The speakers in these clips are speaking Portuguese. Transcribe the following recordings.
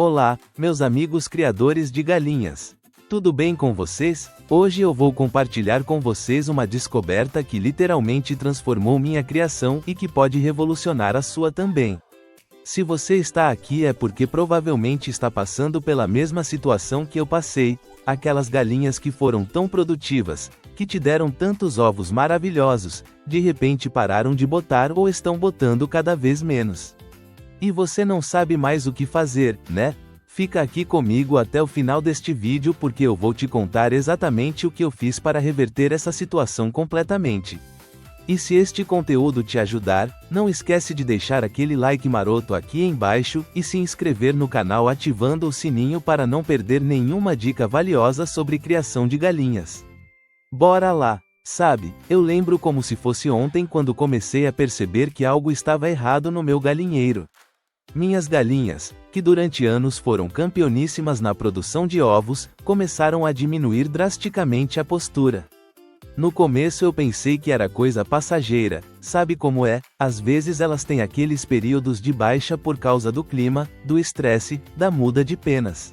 Olá, meus amigos criadores de galinhas. Tudo bem com vocês? Hoje eu vou compartilhar com vocês uma descoberta que literalmente transformou minha criação e que pode revolucionar a sua também. Se você está aqui é porque provavelmente está passando pela mesma situação que eu passei, aquelas galinhas que foram tão produtivas, que te deram tantos ovos maravilhosos, de repente pararam de botar ou estão botando cada vez menos. E você não sabe mais o que fazer, né? Fica aqui comigo até o final deste vídeo porque eu vou te contar exatamente o que eu fiz para reverter essa situação completamente. E se este conteúdo te ajudar, não esquece de deixar aquele like maroto aqui embaixo e se inscrever no canal ativando o sininho para não perder nenhuma dica valiosa sobre criação de galinhas. Bora lá! Sabe, eu lembro como se fosse ontem quando comecei a perceber que algo estava errado no meu galinheiro. Minhas galinhas, que durante anos foram campeoníssimas na produção de ovos, começaram a diminuir drasticamente a postura. No começo eu pensei que era coisa passageira, sabe como é? Às vezes elas têm aqueles períodos de baixa por causa do clima, do estresse, da muda de penas.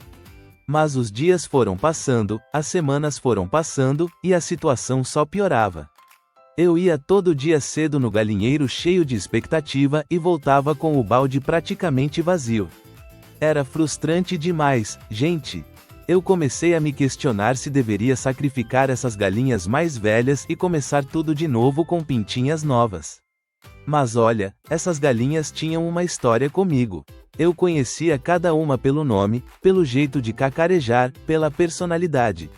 Mas os dias foram passando, as semanas foram passando, e a situação só piorava. Eu ia todo dia cedo no galinheiro cheio de expectativa e voltava com o balde praticamente vazio. Era frustrante demais, gente. Eu comecei a me questionar se deveria sacrificar essas galinhas mais velhas e começar tudo de novo com pintinhas novas. Mas olha, essas galinhas tinham uma história comigo. Eu conhecia cada uma pelo nome, pelo jeito de cacarejar, pela personalidade.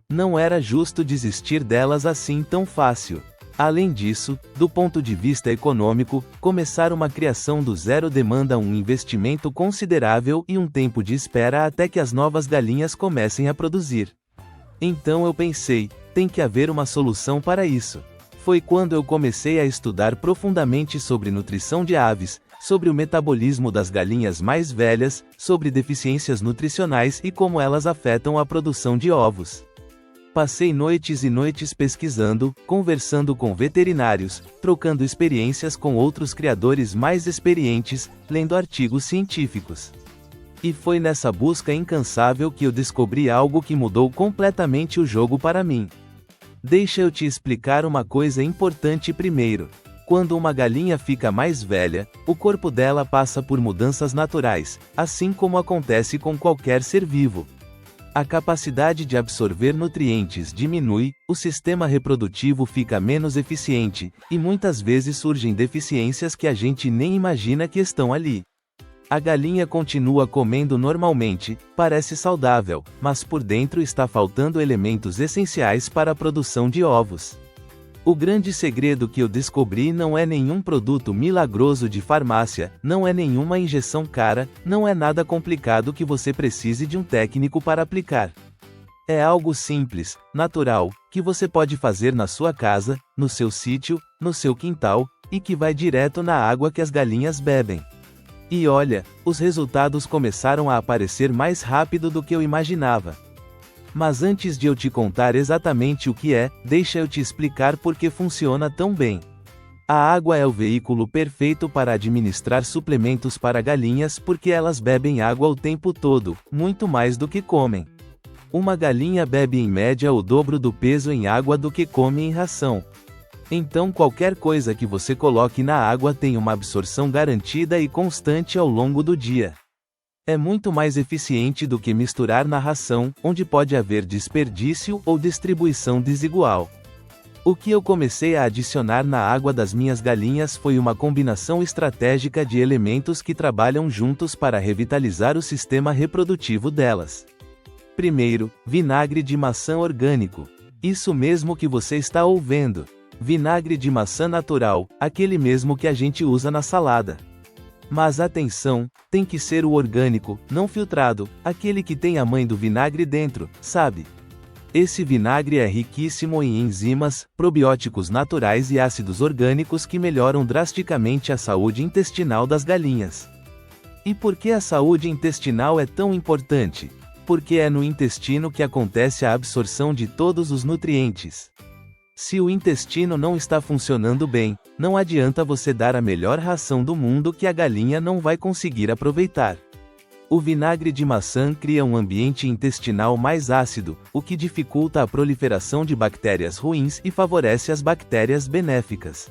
Não era justo desistir delas assim tão fácil. Além disso, do ponto de vista econômico, começar uma criação do zero demanda um investimento considerável e um tempo de espera até que as novas galinhas comecem a produzir. Então eu pensei, tem que haver uma solução para isso. Foi quando eu comecei a estudar profundamente sobre nutrição de aves, sobre o metabolismo das galinhas mais velhas, sobre deficiências nutricionais e como elas afetam a produção de ovos. Passei noites e noites pesquisando, conversando com veterinários, trocando experiências com outros criadores mais experientes, lendo artigos científicos. E foi nessa busca incansável que eu descobri algo que mudou completamente o jogo para mim. Deixa eu te explicar uma coisa importante primeiro. Quando uma galinha fica mais velha, o corpo dela passa por mudanças naturais, assim como acontece com qualquer ser vivo. A capacidade de absorver nutrientes diminui, o sistema reprodutivo fica menos eficiente, e muitas vezes surgem deficiências que a gente nem imagina que estão ali. A galinha continua comendo normalmente, parece saudável, mas por dentro está faltando elementos essenciais para a produção de ovos. O grande segredo que eu descobri não é nenhum produto milagroso de farmácia, não é nenhuma injeção cara, não é nada complicado que você precise de um técnico para aplicar. É algo simples, natural, que você pode fazer na sua casa, no seu sítio, no seu quintal, e que vai direto na água que as galinhas bebem. E olha, os resultados começaram a aparecer mais rápido do que eu imaginava. Mas antes de eu te contar exatamente o que é, deixa eu te explicar por que funciona tão bem. A água é o veículo perfeito para administrar suplementos para galinhas porque elas bebem água o tempo todo, muito mais do que comem. Uma galinha bebe em média o dobro do peso em água do que come em ração. Então qualquer coisa que você coloque na água tem uma absorção garantida e constante ao longo do dia. É muito mais eficiente do que misturar na ração, onde pode haver desperdício ou distribuição desigual. O que eu comecei a adicionar na água das minhas galinhas foi uma combinação estratégica de elementos que trabalham juntos para revitalizar o sistema reprodutivo delas. Primeiro, vinagre de maçã orgânico. Isso mesmo que você está ouvindo. Vinagre de maçã natural, aquele mesmo que a gente usa na salada. Mas atenção, tem que ser o orgânico, não filtrado, aquele que tem a mãe do vinagre dentro, sabe? Esse vinagre é riquíssimo em enzimas, probióticos naturais e ácidos orgânicos que melhoram drasticamente a saúde intestinal das galinhas. E por que a saúde intestinal é tão importante? Porque é no intestino que acontece a absorção de todos os nutrientes. Se o intestino não está funcionando bem, não adianta você dar a melhor ração do mundo que a galinha não vai conseguir aproveitar. O vinagre de maçã cria um ambiente intestinal mais ácido, o que dificulta a proliferação de bactérias ruins e favorece as bactérias benéficas.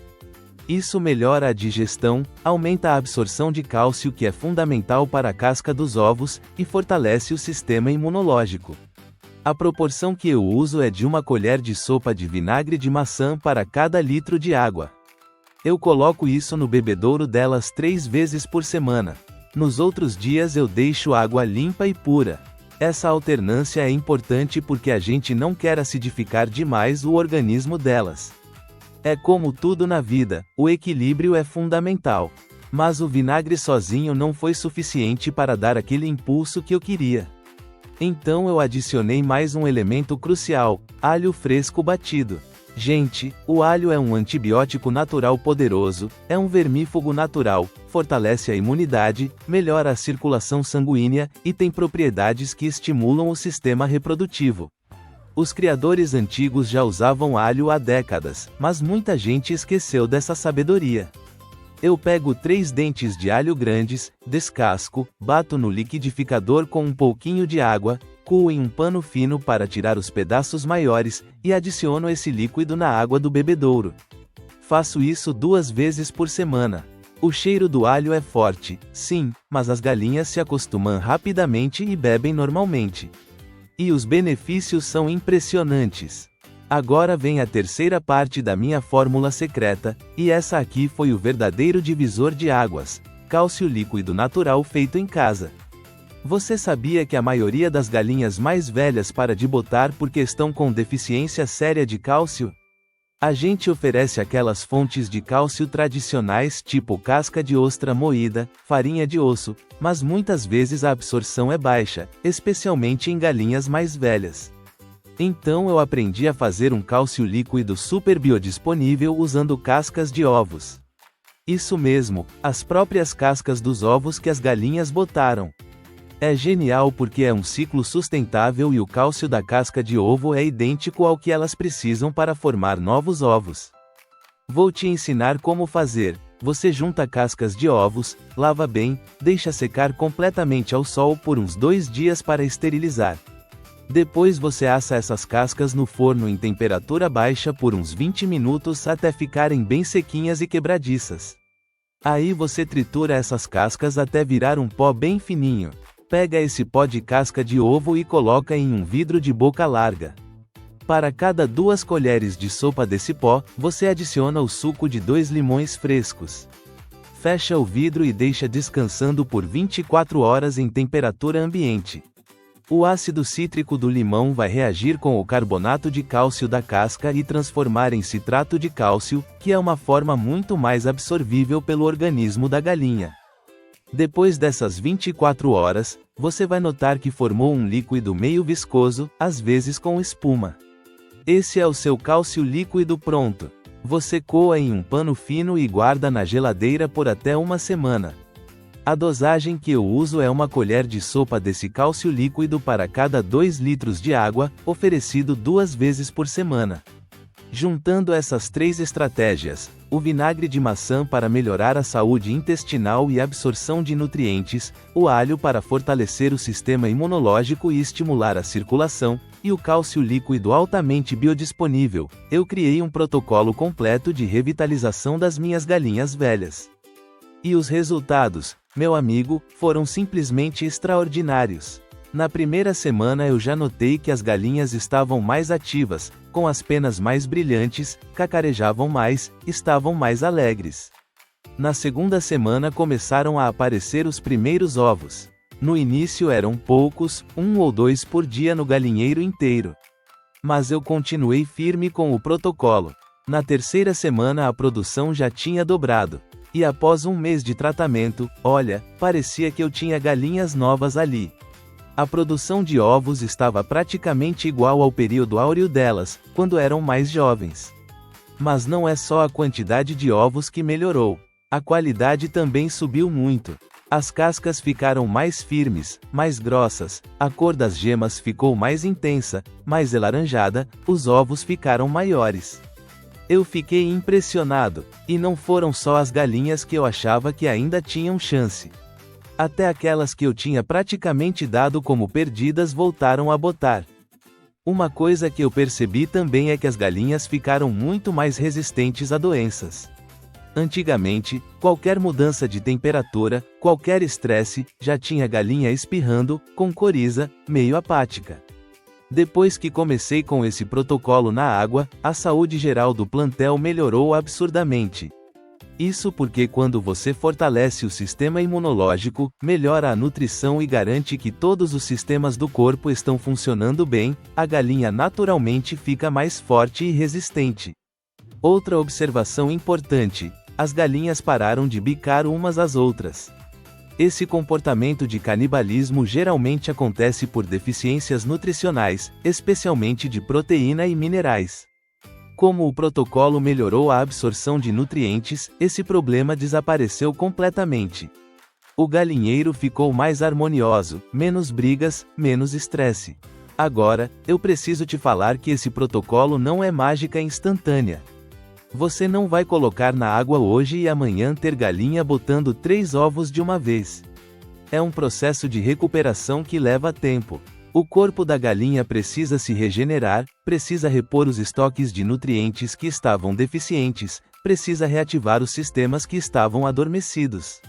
Isso melhora a digestão, aumenta a absorção de cálcio, que é fundamental para a casca dos ovos, e fortalece o sistema imunológico. A proporção que eu uso é de 1 colher de sopa de vinagre de maçã para cada litro de água. Eu coloco isso no bebedouro delas 3 vezes por semana. Nos outros dias eu deixo água limpa e pura. Essa alternância é importante porque a gente não quer acidificar demais o organismo delas. É como tudo na vida, o equilíbrio é fundamental. Mas o vinagre sozinho não foi suficiente para dar aquele impulso que eu queria. Então eu adicionei mais um elemento crucial: alho fresco batido. Gente, o alho é um antibiótico natural poderoso, é um vermífugo natural, fortalece a imunidade, melhora a circulação sanguínea, e tem propriedades que estimulam o sistema reprodutivo. Os criadores antigos já usavam alho há décadas, mas muita gente esqueceu dessa sabedoria. Eu pego 3 dentes de alho grandes, descasco, bato no liquidificador com um pouquinho de água, coo em um pano fino para tirar os pedaços maiores, e adiciono esse líquido na água do bebedouro. Faço isso 2 vezes por semana. O cheiro do alho é forte, sim, mas as galinhas se acostumam rapidamente e bebem normalmente. E os benefícios são impressionantes. Agora vem a terceira parte da minha fórmula secreta, e essa aqui foi o verdadeiro divisor de águas: cálcio líquido natural feito em casa. Você sabia que a maioria das galinhas mais velhas para de botar porque estão com deficiência séria de cálcio? A gente oferece aquelas fontes de cálcio tradicionais tipo casca de ostra moída, farinha de osso, mas muitas vezes a absorção é baixa, especialmente em galinhas mais velhas. Então eu aprendi a fazer um cálcio líquido super biodisponível usando cascas de ovos. Isso mesmo, as próprias cascas dos ovos que as galinhas botaram. É genial porque é um ciclo sustentável e o cálcio da casca de ovo é idêntico ao que elas precisam para formar novos ovos. Vou te ensinar como fazer. Você junta cascas de ovos, lava bem, deixa secar completamente ao sol por uns 2 dias para esterilizar. Depois você assa essas cascas no forno em temperatura baixa por uns 20 minutos até ficarem bem sequinhas e quebradiças. Aí você tritura essas cascas até virar um pó bem fininho. Pega esse pó de casca de ovo e coloca em um vidro de boca larga. Para cada 2 colheres de sopa desse pó, você adiciona o suco de 2 limões frescos. Fecha o vidro e deixa descansando por 24 horas em temperatura ambiente. O ácido cítrico do limão vai reagir com o carbonato de cálcio da casca e transformar em citrato de cálcio, que é uma forma muito mais absorvível pelo organismo da galinha. Depois dessas 24 horas, você vai notar que formou um líquido meio viscoso, às vezes com espuma. Esse é o seu cálcio líquido pronto. Você coa em um pano fino e guarda na geladeira por até 1 semana. A dosagem que eu uso é 1 colher de sopa desse cálcio líquido para cada 2 litros de água, oferecido 2 vezes por semana. Juntando essas 3 estratégias, o vinagre de maçã para melhorar a saúde intestinal e absorção de nutrientes, o alho para fortalecer o sistema imunológico e estimular a circulação, e o cálcio líquido altamente biodisponível, eu criei um protocolo completo de revitalização das minhas galinhas velhas. E os resultados, meu amigo, foram simplesmente extraordinários. Na primeira semana eu já notei que as galinhas estavam mais ativas, com as penas mais brilhantes, cacarejavam mais, estavam mais alegres. Na segunda semana começaram a aparecer os primeiros ovos. No início eram poucos, 1 ou 2 por dia no galinheiro inteiro. Mas eu continuei firme com o protocolo. Na terceira semana a produção já tinha dobrado. E após 1 mês de tratamento, olha, parecia que eu tinha galinhas novas ali. A produção de ovos estava praticamente igual ao período áureo delas, quando eram mais jovens. Mas não é só a quantidade de ovos que melhorou. A qualidade também subiu muito. As cascas ficaram mais firmes, mais grossas, a cor das gemas ficou mais intensa, mais alaranjada, os ovos ficaram maiores. Eu fiquei impressionado, e não foram só as galinhas que eu achava que ainda tinham chance. Até aquelas que eu tinha praticamente dado como perdidas voltaram a botar. Uma coisa que eu percebi também é que as galinhas ficaram muito mais resistentes a doenças. Antigamente, qualquer mudança de temperatura, qualquer estresse, já tinha galinha espirrando, com coriza, meio apática. Depois que comecei com esse protocolo na água, a saúde geral do plantel melhorou absurdamente. Isso porque quando você fortalece o sistema imunológico, melhora a nutrição e garante que todos os sistemas do corpo estão funcionando bem, a galinha naturalmente fica mais forte e resistente. Outra observação importante: as galinhas pararam de bicar umas às outras. Esse comportamento de canibalismo geralmente acontece por deficiências nutricionais, especialmente de proteína e minerais. Como o protocolo melhorou a absorção de nutrientes, esse problema desapareceu completamente. O galinheiro ficou mais harmonioso, menos brigas, menos estresse. Agora, eu preciso te falar que esse protocolo não é mágica instantânea. Você não vai colocar na água hoje e amanhã ter galinha botando 3 ovos de uma vez. É um processo de recuperação que leva tempo. O corpo da galinha precisa se regenerar, precisa repor os estoques de nutrientes que estavam deficientes, precisa reativar os sistemas que estavam adormecidos.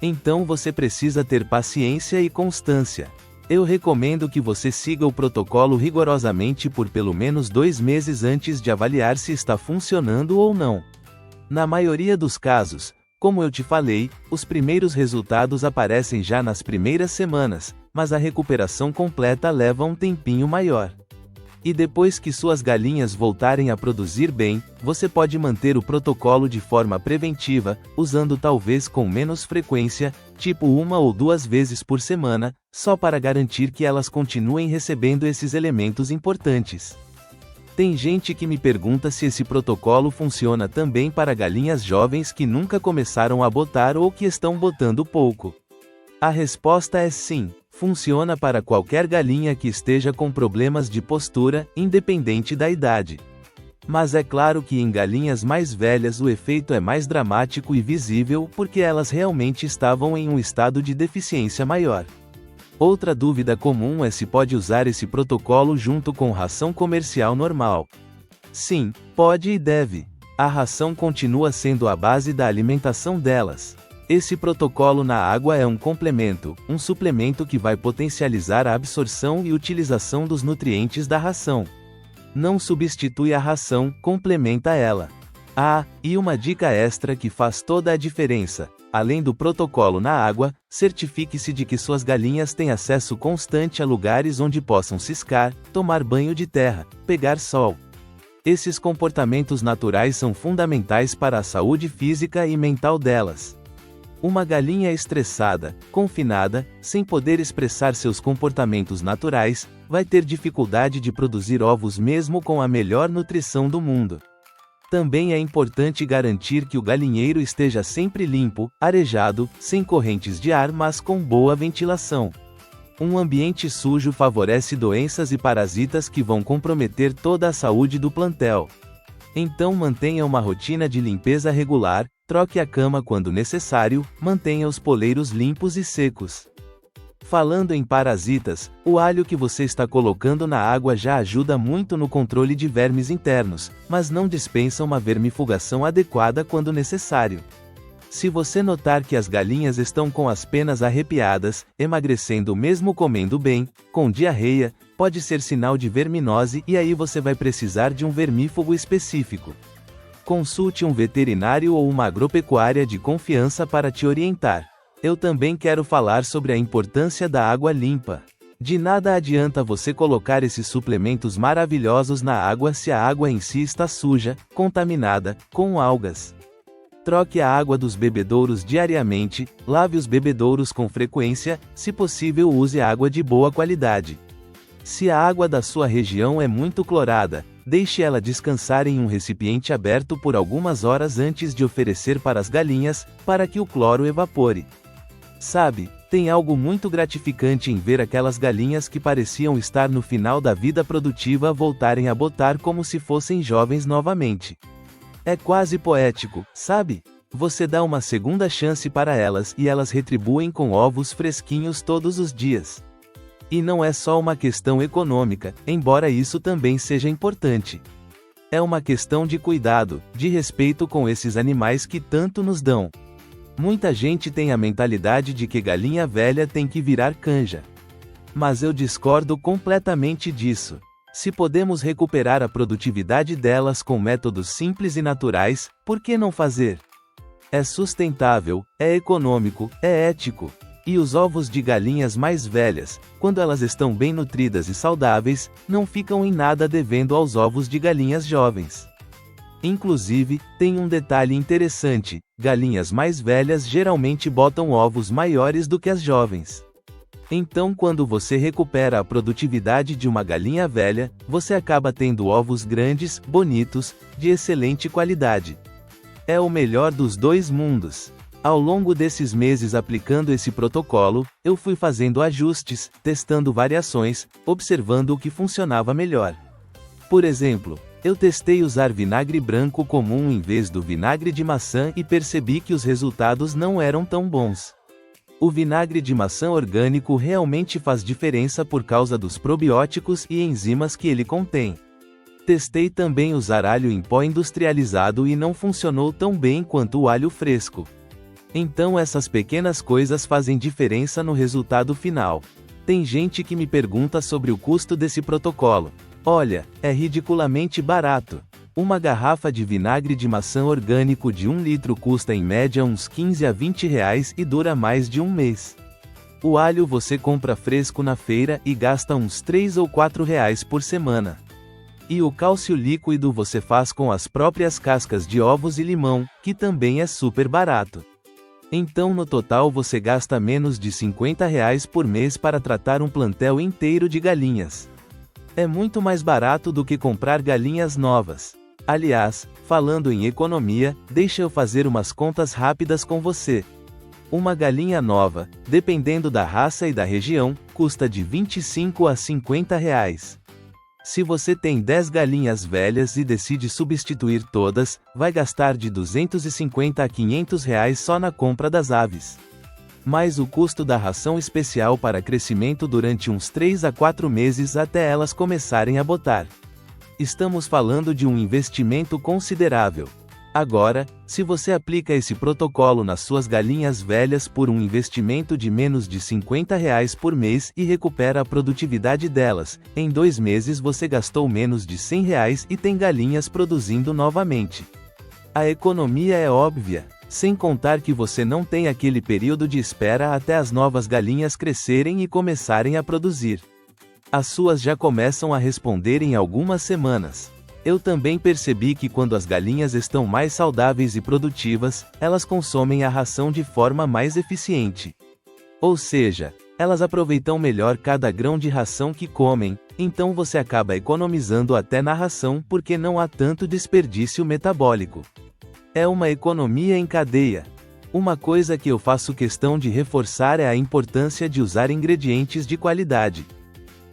Então você precisa ter paciência e constância. Eu recomendo que você siga o protocolo rigorosamente por pelo menos 2 meses antes de avaliar se está funcionando ou não. Na maioria dos casos, como eu te falei, os primeiros resultados aparecem já nas primeiras semanas, mas a recuperação completa leva um tempinho maior. E depois que suas galinhas voltarem a produzir bem, você pode manter o protocolo de forma preventiva, usando talvez com menos frequência, tipo 1 ou 2 vezes por semana, só para garantir que elas continuem recebendo esses elementos importantes. Tem gente que me pergunta se esse protocolo funciona também para galinhas jovens que nunca começaram a botar ou que estão botando pouco. A resposta é sim, funciona para qualquer galinha que esteja com problemas de postura, independente da idade. Mas é claro que em galinhas mais velhas o efeito é mais dramático e visível porque elas realmente estavam em um estado de deficiência maior. Outra dúvida comum é se pode usar esse protocolo junto com ração comercial normal. Sim, pode e deve. A ração continua sendo a base da alimentação delas. Esse protocolo na água é um complemento, um suplemento que vai potencializar a absorção e utilização dos nutrientes da ração. Não substitui a ração, complementa ela. Ah, e uma dica extra que faz toda a diferença: além do protocolo na água, certifique-se de que suas galinhas têm acesso constante a lugares onde possam ciscar, tomar banho de terra, pegar sol. Esses comportamentos naturais são fundamentais para a saúde física e mental delas. Uma galinha estressada, confinada, sem poder expressar seus comportamentos naturais, vai ter dificuldade de produzir ovos mesmo com a melhor nutrição do mundo. Também é importante garantir que o galinheiro esteja sempre limpo, arejado, sem correntes de ar mas com boa ventilação. Um ambiente sujo favorece doenças e parasitas que vão comprometer toda a saúde do plantel. Então mantenha uma rotina de limpeza regular, troque a cama quando necessário, mantenha os poleiros limpos e secos. Falando em parasitas, o alho que você está colocando na água já ajuda muito no controle de vermes internos, mas não dispensa uma vermifugação adequada quando necessário. Se você notar que as galinhas estão com as penas arrepiadas, emagrecendo mesmo comendo bem, com diarreia, pode ser sinal de verminose e aí você vai precisar de um vermífugo específico. Consulte um veterinário ou uma agropecuária de confiança para te orientar. Eu também quero falar sobre a importância da água limpa. De nada adianta você colocar esses suplementos maravilhosos na água se a água em si está suja, contaminada, com algas. Troque a água dos bebedouros diariamente, lave os bebedouros com frequência, se possível use água de boa qualidade. Se a água da sua região é muito clorada, deixe ela descansar em um recipiente aberto por algumas horas antes de oferecer para as galinhas, para que o cloro evapore. Sabe, tem algo muito gratificante em ver aquelas galinhas que pareciam estar no final da vida produtiva voltarem a botar como se fossem jovens novamente. É quase poético, sabe? Você dá uma segunda chance para elas e elas retribuem com ovos fresquinhos todos os dias. E não é só uma questão econômica, embora isso também seja importante. É uma questão de cuidado, de respeito com esses animais que tanto nos dão. Muita gente tem a mentalidade de que galinha velha tem que virar canja. Mas eu discordo completamente disso. Se podemos recuperar a produtividade delas com métodos simples e naturais, por que não fazer? É sustentável, é econômico, é ético. E os ovos de galinhas mais velhas, quando elas estão bem nutridas e saudáveis, não ficam em nada devendo aos ovos de galinhas jovens. Inclusive, tem um detalhe interessante: galinhas mais velhas geralmente botam ovos maiores do que as jovens. Então, quando você recupera a produtividade de uma galinha velha, você acaba tendo ovos grandes, bonitos, de excelente qualidade. É o melhor dos dois mundos. Ao longo desses meses aplicando esse protocolo, eu fui fazendo ajustes, testando variações, observando o que funcionava melhor. Por exemplo, eu testei usar vinagre branco comum em vez do vinagre de maçã e percebi que os resultados não eram tão bons. O vinagre de maçã orgânico realmente faz diferença por causa dos probióticos e enzimas que ele contém. Testei também usar alho em pó industrializado e não funcionou tão bem quanto o alho fresco. Então essas pequenas coisas fazem diferença no resultado final. Tem gente que me pergunta sobre o custo desse protocolo. Olha, é ridiculamente barato. Uma garrafa de vinagre de maçã orgânico de 1 litro custa em média uns 15 a 20 reais e dura mais de um mês. O alho você compra fresco na feira e gasta uns 3 ou 4 reais por semana. E o cálcio líquido você faz com as próprias cascas de ovos e limão, que também é super barato. Então no total você gasta menos de 50 reais por mês para tratar um plantel inteiro de galinhas. É muito mais barato do que comprar galinhas novas. Aliás, falando em economia, deixa eu fazer umas contas rápidas com você. Uma galinha nova, dependendo da raça e da região, custa de 25 a 50 reais. Se você tem 10 galinhas velhas e decide substituir todas, vai gastar de 250 a 500 reais só na compra das aves. Mais o custo da ração especial para crescimento durante uns 3 a 4 meses até elas começarem a botar. Estamos falando de um investimento considerável. Agora, se você aplica esse protocolo nas suas galinhas velhas por um investimento de menos de 50 reais por mês e recupera a produtividade delas, em 2 meses você gastou menos de 100 reais e tem galinhas produzindo novamente. A economia é óbvia, sem contar que você não tem aquele período de espera até as novas galinhas crescerem e começarem a produzir. As suas já começam a responder em algumas semanas. Eu também percebi que quando as galinhas estão mais saudáveis e produtivas, elas consomem a ração de forma mais eficiente. Ou seja, elas aproveitam melhor cada grão de ração que comem, então você acaba economizando até na ração porque não há tanto desperdício metabólico. É uma economia em cadeia. Uma coisa que eu faço questão de reforçar é a importância de usar ingredientes de qualidade.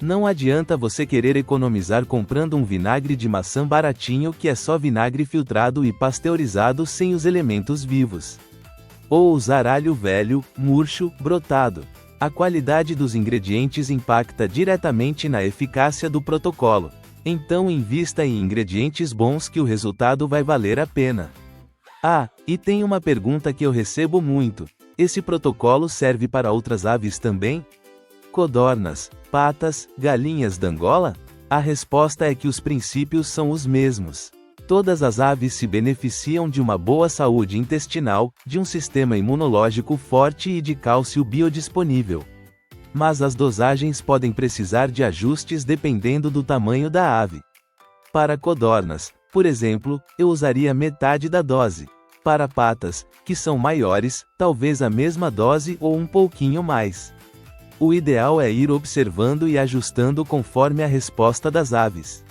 Não adianta você querer economizar comprando um vinagre de maçã baratinho que é só vinagre filtrado e pasteurizado sem os elementos vivos. Ou usar alho velho, murcho, brotado. A qualidade dos ingredientes impacta diretamente na eficácia do protocolo. Então invista em ingredientes bons que o resultado vai valer a pena. Ah, e tem uma pergunta que eu recebo muito: esse protocolo serve para outras aves também? Codornas, patas, galinhas d'Angola? A resposta é que os princípios são os mesmos. Todas as aves se beneficiam de uma boa saúde intestinal, de um sistema imunológico forte e de cálcio biodisponível. Mas as dosagens podem precisar de ajustes dependendo do tamanho da ave. Para codornas, por exemplo, eu usaria metade da dose. Para patas, que são maiores, talvez a mesma dose ou um pouquinho mais. O ideal é ir observando e ajustando conforme a resposta das aves.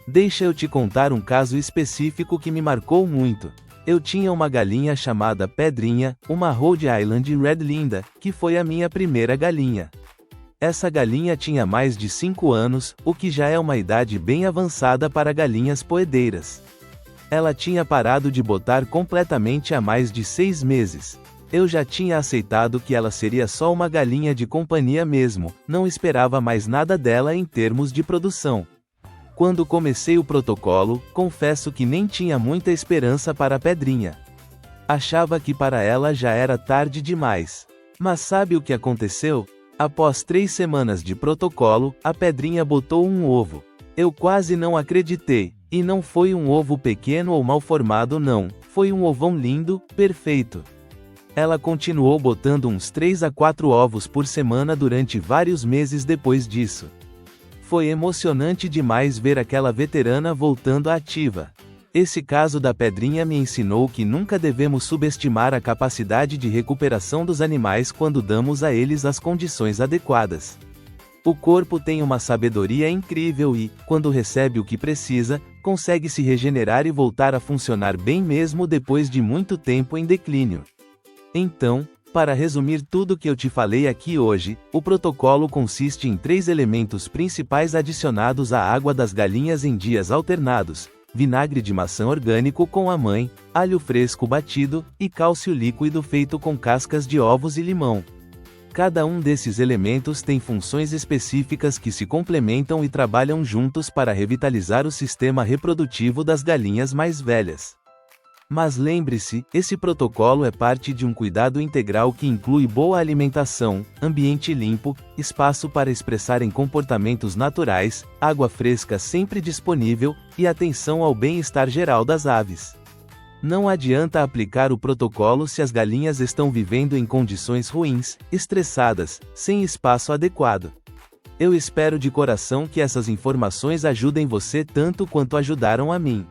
Deixa eu te contar um caso específico que me marcou muito. Eu tinha uma galinha chamada Pedrinha, uma Rhode Island Red Linda, que foi a minha primeira galinha. Essa galinha tinha mais de 5 anos, o que já é uma idade bem avançada para galinhas poedeiras. Ela tinha parado de botar completamente há mais de 6 meses. Eu já tinha aceitado que ela seria só uma galinha de companhia mesmo, não esperava mais nada dela em termos de produção. Quando comecei o protocolo, confesso que nem tinha muita esperança para a Pedrinha. Achava que para ela já era tarde demais. Mas sabe o que aconteceu? Após 3 semanas de protocolo, a Pedrinha botou um ovo. Eu quase não acreditei. E não foi um ovo pequeno ou mal formado não, foi um ovão lindo, perfeito. Ela continuou botando uns 3 a 4 ovos por semana durante vários meses depois disso. Foi emocionante demais ver aquela veterana voltando à ativa. Esse caso da Pedrinha me ensinou que nunca devemos subestimar a capacidade de recuperação dos animais quando damos a eles as condições adequadas. O corpo tem uma sabedoria incrível e, quando recebe o que precisa, consegue se regenerar e voltar a funcionar bem mesmo depois de muito tempo em declínio. Então, para resumir tudo que eu te falei aqui hoje, o protocolo consiste em 3 elementos principais adicionados à água das galinhas em dias alternados: vinagre de maçã orgânico com a mãe, alho fresco batido, e cálcio líquido feito com cascas de ovos e limão. Cada um desses elementos tem funções específicas que se complementam e trabalham juntos para revitalizar o sistema reprodutivo das galinhas mais velhas. Mas lembre-se, esse protocolo é parte de um cuidado integral que inclui boa alimentação, ambiente limpo, espaço para expressarem comportamentos naturais, água fresca sempre disponível, e atenção ao bem-estar geral das aves. Não adianta aplicar o protocolo se as galinhas estão vivendo em condições ruins, estressadas, sem espaço adequado. Eu espero de coração que essas informações ajudem você tanto quanto ajudaram a mim.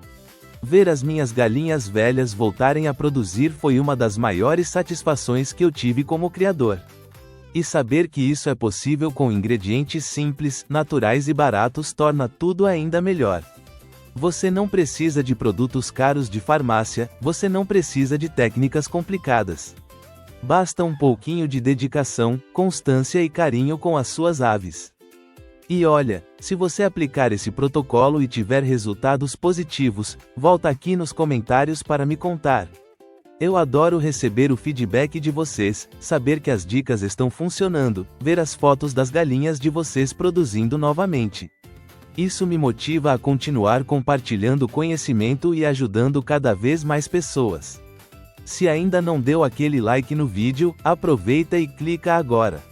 Ver as minhas galinhas velhas voltarem a produzir foi uma das maiores satisfações que eu tive como criador. E saber que isso é possível com ingredientes simples, naturais e baratos torna tudo ainda melhor. Você não precisa de produtos caros de farmácia, você não precisa de técnicas complicadas. Basta um pouquinho de dedicação, constância e carinho com as suas aves. E olha, se você aplicar esse protocolo e tiver resultados positivos, volta aqui nos comentários para me contar. Eu adoro receber o feedback de vocês, saber que as dicas estão funcionando, ver as fotos das galinhas de vocês produzindo novamente. Isso me motiva a continuar compartilhando conhecimento e ajudando cada vez mais pessoas. Se ainda não deu aquele like no vídeo, aproveita e clica agora.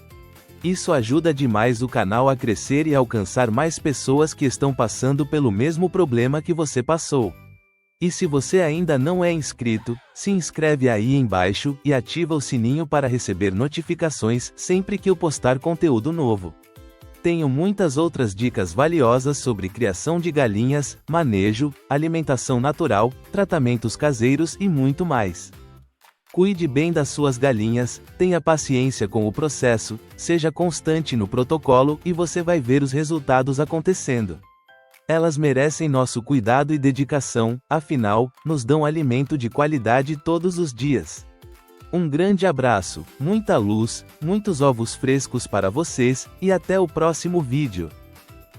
Isso ajuda demais o canal a crescer e alcançar mais pessoas que estão passando pelo mesmo problema que você passou. E se você ainda não é inscrito, se inscreve aí embaixo e ativa o sininho para receber notificações sempre que eu postar conteúdo novo. Tenho muitas outras dicas valiosas sobre criação de galinhas, manejo, alimentação natural, tratamentos caseiros e muito mais. Cuide bem das suas galinhas, tenha paciência com o processo, seja constante no protocolo e você vai ver os resultados acontecendo. Elas merecem nosso cuidado e dedicação, afinal, nos dão alimento de qualidade todos os dias. Um grande abraço, muita luz, muitos ovos frescos para vocês, e até o próximo vídeo.